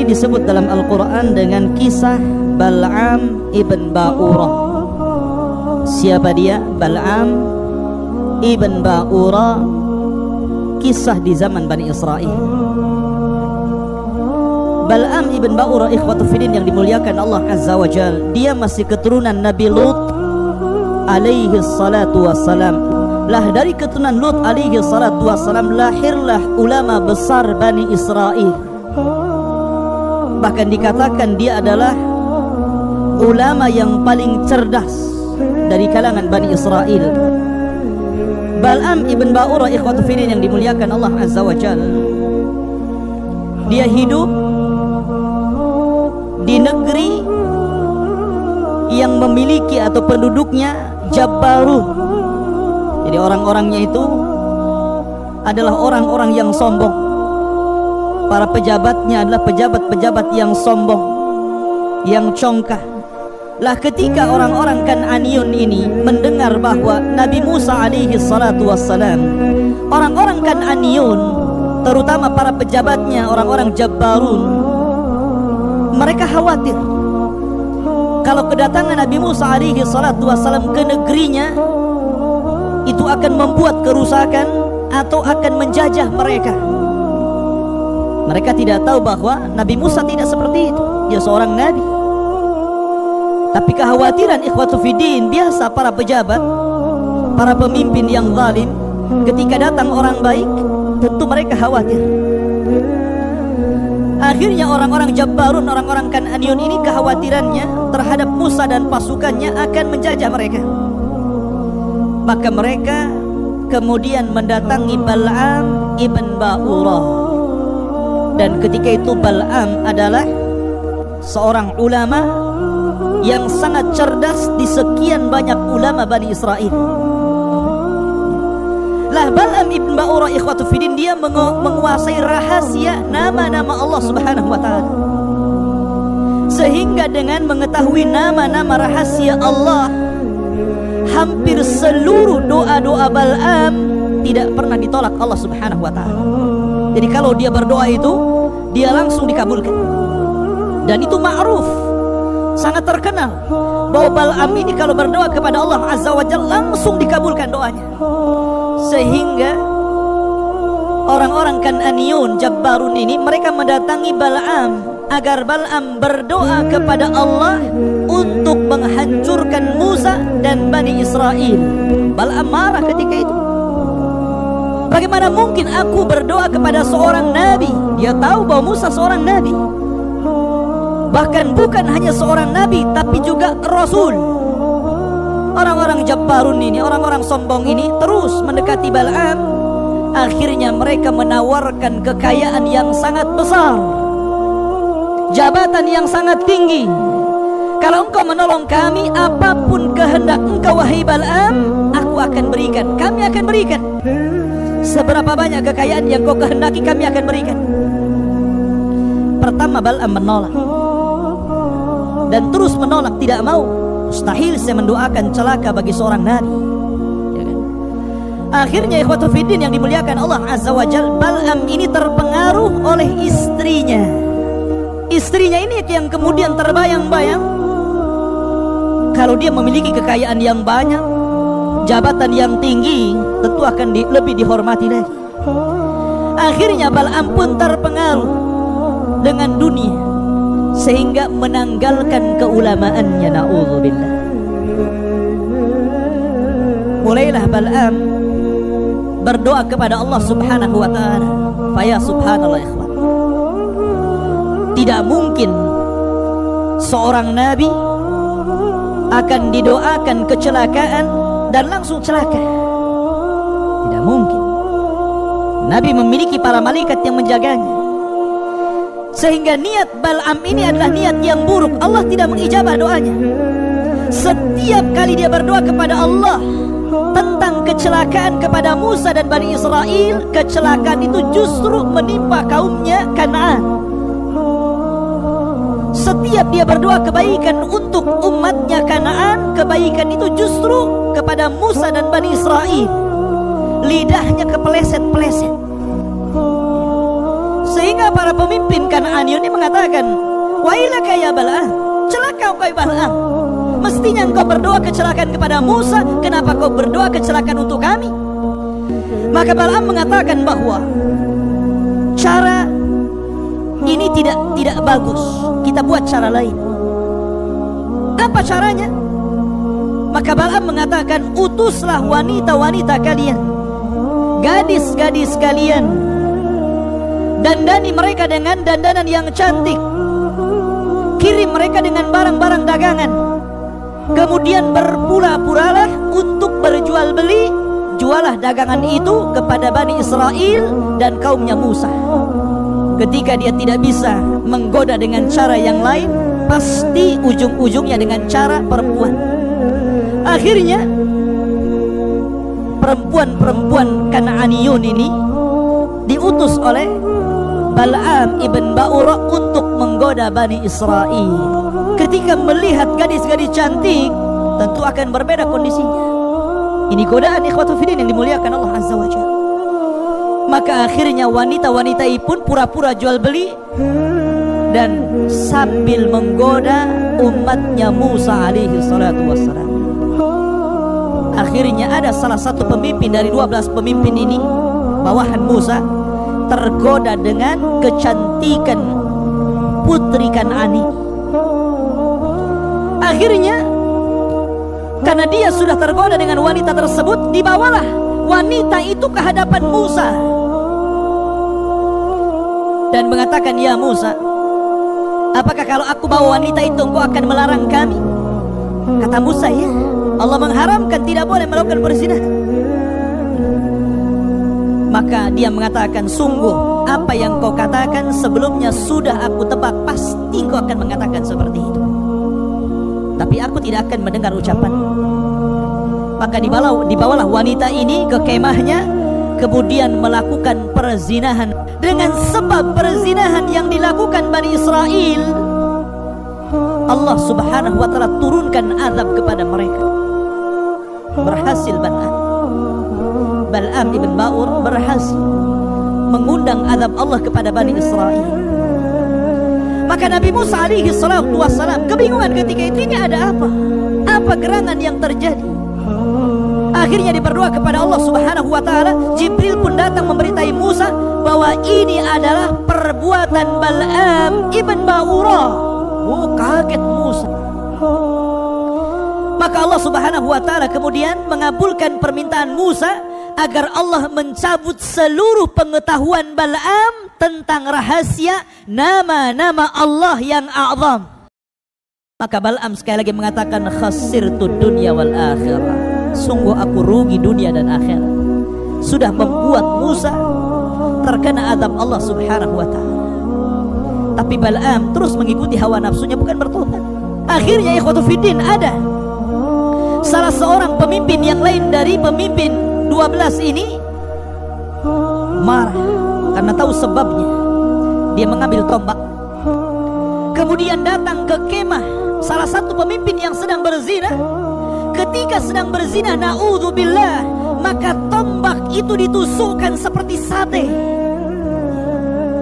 disebut dalam Al-Quran dengan kisah Bal'am ibn Ba'urah. Siapa dia? Bal'am ibn Ba'urah, kisah di zaman Bani Israel. Bal'am ibn Ba'urah, ikhwatu fiddin yang dimuliakan Allah Azza wa Jal, dia masih keturunan Nabi Lut alaihi salatu wassalam. Lah dari keturunan Lut alaihi salatu wassalam lahirlah ulama besar Bani Israel. Bahkan dikatakan dia adalah ulama yang paling cerdas dari kalangan Bani Israel. Bal'am ibn Ba'urah, ikhwatu fiddin yang dimuliakan Allah Azza wa Jal, dia hidup di negeri yang memiliki atau penduduknya Jabbarun. Jadi orang-orangnya itu adalah orang-orang yang sombong. Para pejabatnya adalah pejabat-pejabat yang sombong, yang congkak. Lah ketika orang-orang Kan'aniyun ini mendengar bahwa Nabi Musa alaihi salatu wassalam, orang-orang Kan'aniyun terutama para pejabatnya, orang-orang Jabbarun, mereka khawatir kalau kedatangan Nabi Musa alaihi salatu wassalam ke negerinya itu akan membuat kerusakan atau akan menjajah mereka. Mereka tidak tahu bahwa Nabi Musa tidak seperti itu. Dia seorang nabi. Tapi kekhawatiran, ikhwatu fiddin, biasa para pejabat, para pemimpin yang zalim, ketika datang orang baik, tentu mereka khawatir. Akhirnya orang-orang Jabbarun, orang-orang Kan'aniyun ini kekhawatirannya terhadap Musa dan pasukannya akan menjajah mereka. Maka mereka kemudian mendatangi Bal'am ibn Ba'urah. Dan ketika itu Bal'am adalah seorang ulama yang sangat cerdas di sekian banyak ulama Bani Israel. Lah Bal'am ibn Ba'urah, ikhwatu fiddin, dia menguasai rahasia nama-nama Allah Subhanahu wa ta'ala. Sehingga dengan mengetahui nama-nama rahasia Allah, hampir seluruh doa-doa Bal'am tidak pernah ditolak Allah Subhanahu wa ta'ala. Jadi kalau dia berdoa itu, dia langsung dikabulkan. Dan itu ma'ruf, sangat terkenal, bahwa Bal'am ini kalau berdoa kepada Allah Azza wa Jalla langsung dikabulkan doanya. Sehingga orang-orang Kan'aniyun, Jabbarun ini, mereka mendatangi Bal'am agar Bal'am berdoa kepada Allah untuk menghancurkan Musa dan Bani Israel. Bal'am marah ketika itu. Bagaimana mungkin aku berdoa kepada seorang nabi? Dia tahu bahwa Musa seorang nabi. Bahkan bukan hanya seorang nabi, tapi juga rasul. Orang-orang Jabbarun ini, orang-orang sombong ini terus mendekati Bal'am. Akhirnya mereka menawarkan kekayaan yang sangat besar, jabatan yang sangat tinggi. Kalau engkau menolong kami, apapun kehendak engkau wahai Bal'am, aku akan berikan. Kami akan berikan. Seberapa banyak kekayaan yang kau kehendaki, kami akan berikan. Pertama Bal'am menolak dan terus menolak, tidak mau. Mustahil saya mendoakan celaka bagi seorang nabi, ya kan? Akhirnya ikhwatu fiddin yang dimuliakan Allah Azza wa Jalla, Bal'am ini terpengaruh oleh istrinya. Istrinya ini yang kemudian terbayang-bayang kalau dia memiliki kekayaan yang banyak, jabatan yang tinggi, tentu akan lebih dihormati lagi. Akhirnya Bal'am pun terpengaruh dengan dunia sehingga menanggalkan keulamaannya, na'udzubillah. Mulailah Bal'am berdoa kepada Allah Subhanahu wa ta'ala. Faya subhanallah ikhwan, tidak mungkin seorang nabi akan didoakan kecelakaan dan langsung celaka. Tidak mungkin. Nabi memiliki para malaikat yang menjaganya. Sehingga niat Bal'am ini adalah niat yang buruk. Allah tidak mengijabah doanya. Setiap kali dia berdoa kepada Allah tentang kecelakaan kepada Musa dan Bani Israel, kecelakaan itu justru menimpa kaumnya Kan'an. Setiap dia berdoa kebaikan untuk umatnya Kan'an, kebaikan itu justru kepada Musa dan Bani Israel. Lidahnya kepeleset-peleset. Sehingga Maka para pemimpin Kan'aniyun ini mengatakan, wailaka ya Bal'am, celaka kau Bal'am. Mestinya engkau berdoa kecelakaan kepada Musa, kenapa kau berdoa kecelakaan untuk kami? Maka Bal'am mengatakan bahwa cara ini tidak bagus. Kita buat cara lain. Apa caranya? Maka Bal'am mengatakan, utuslah wanita-wanita kalian, gadis-gadis kalian, dandani mereka dengan dandanan yang cantik, kirim mereka dengan barang-barang dagangan, kemudian berpura-puralah untuk berjual beli, jualah dagangan itu kepada Bani Israel dan kaumnya Musa. Ketika dia tidak bisa menggoda dengan cara yang lain, pasti ujung-ujungnya dengan cara perempuan. Akhirnya perempuan-perempuan Kan'aniyun ini diutus oleh Bal'am ibn Ba'ura untuk menggoda Bani Israel. Ketika melihat gadis-gadis cantik, tentu akan berbeda kondisinya. Ini godaan ikhwatu fiddin yang dimuliakan Allah Azza wa Jalla. Maka akhirnya wanita-wanita itu pun pura-pura jual beli dan sambil menggoda umatnya Musa alaihi salatu wassalam. Akhirnya ada salah satu pemimpin dari 12 pemimpin ini, bawahan Musa, tergoda dengan kecantikan putri Kan'ani. Akhirnya karena dia sudah tergoda dengan wanita tersebut, dibawalah wanita itu ke hadapan Musa dan mengatakan, ya Musa, apakah kalau aku bawa wanita itu engkau akan melarang kami? Kata Musa, ya, Allah mengharamkan, tidak boleh melakukan perzinahan. Maka dia mengatakan, sungguh apa yang kau katakan sebelumnya sudah aku tebak, pasti kau akan mengatakan seperti itu. Tapi aku tidak akan mendengar ucapan. Maka dibawalah wanita ini ke kemahnya, kemudian melakukan perzinahan. Dengan sebab perzinahan yang dilakukan Bani Israel, Allah subhanahu wa ta'ala turunkan azab kepada mereka. Berhasil Bal'am ibn Ba'ur berhasil mengundang azab Allah kepada Bani Israel. Maka Nabi Musa alaihi salatu wassalam kebingungan ketika itu, ini ada apa? Apa gerangan yang terjadi? Akhirnya diberdoa kepada Allah subhanahu wa ta'ala. Jibril pun datang memberitahu Musa bahwa ini adalah perbuatan Bal'am ibn Ba'ura. Oh, kaget Musa. Maka Allah subhanahu wa ta'ala kemudian mengabulkan permintaan Musa agar Allah mencabut seluruh pengetahuan Bal'am tentang rahasia nama-nama Allah yang a'zam. Maka Bal'am sekali lagi mengatakan, khasirtu dunya wal akhirah. Sungguh aku rugi dunia dan akhirat. Sudah membuat Musa terkena azab Allah subhanahu wa ta'ala. Tapi Bal'am terus mengikuti hawa nafsunya, bukan bertobat. Akhirnya ikhwatu fiddin, ada salah seorang pemimpin yang lain dari pemimpin 12 ini marah karena tahu sebabnya. Dia mengambil tombak, kemudian datang ke kemah salah satu pemimpin yang sedang berzina. Ketika sedang berzina, na'udzubillah, maka tombak itu ditusukkan seperti sate,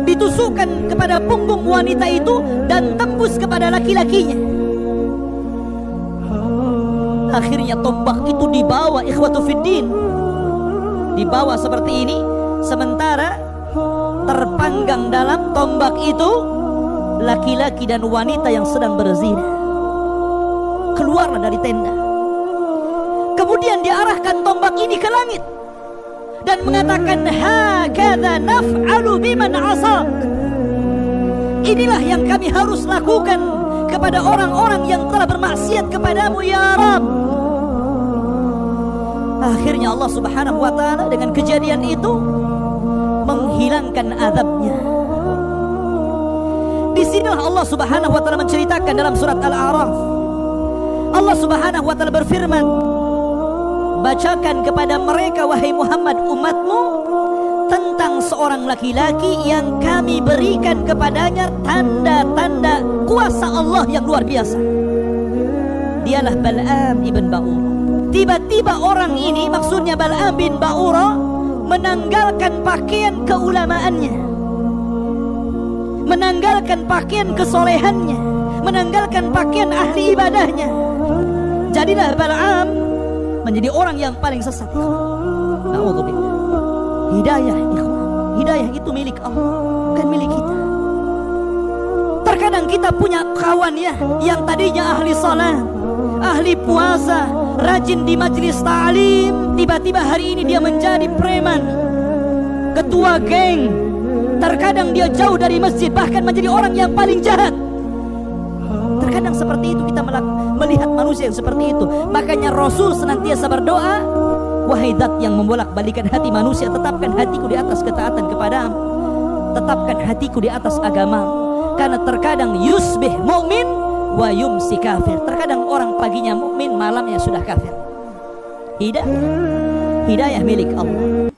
ditusukkan kepada punggung wanita itu dan tembus kepada laki-lakinya. Akhirnya tombak itu dibawa, ikhwatu fiddin, dibawa seperti ini, sementara terpanggang dalam tombak itu laki-laki dan wanita yang sedang berzina. Keluarlah dari tenda, kemudian diarahkan tombak ini ke langit dan mengatakan, hakadha naf'alu biman asaq. Inilah yang kami harus lakukan kepada orang-orang yang telah bermaksiat kepadamu ya Rabb. Akhirnya Allah subhanahu wa ta'ala dengan kejadian itu menghilangkan azabnya. Disinilah Allah subhanahu wa ta'ala menceritakan dalam surat Al-A'raf. Allah subhanahu wa ta'ala berfirman, bacakan kepada mereka wahai Muhammad umatmu tentang seorang laki-laki yang kami berikan kepadanya tanda-tanda kuasa Allah yang luar biasa. Dialah Bal'am ibn Ba'ura. Tiba-tiba orang ini, maksudnya Bal'am bin Ba'ura, menanggalkan pakaian keulamaannya. menanggalkan pakaian kesolehannya, menanggalkan pakaian ahli ibadahnya. Jadilah Bal'am menjadi orang yang paling sesat. Na'udzubillah. Hidayah, ikhwan, hidayah itu milik Allah, bukan milik kita. Terkadang kita punya kawan ya, yang tadinya ahli salat, ahli puasa, rajin di majelis ta'lim, tiba-tiba hari ini dia menjadi preman, ketua geng. Terkadang dia jauh dari masjid, bahkan menjadi orang yang paling jahat. Terkadang seperti itu kita melihat manusia yang seperti itu. Makanya Rasul senantiasa berdoa, wahai zat yang membolak-balikan hati manusia, tetapkan hatiku di atas ketaatan kepadamu, tetapkan hatiku di atas agamamu. Karena terkadang yusbih mu'min wa yumsi kafir. Terkadang orang paginya mukmin, malamnya sudah kafir. Hidayah milik Allah.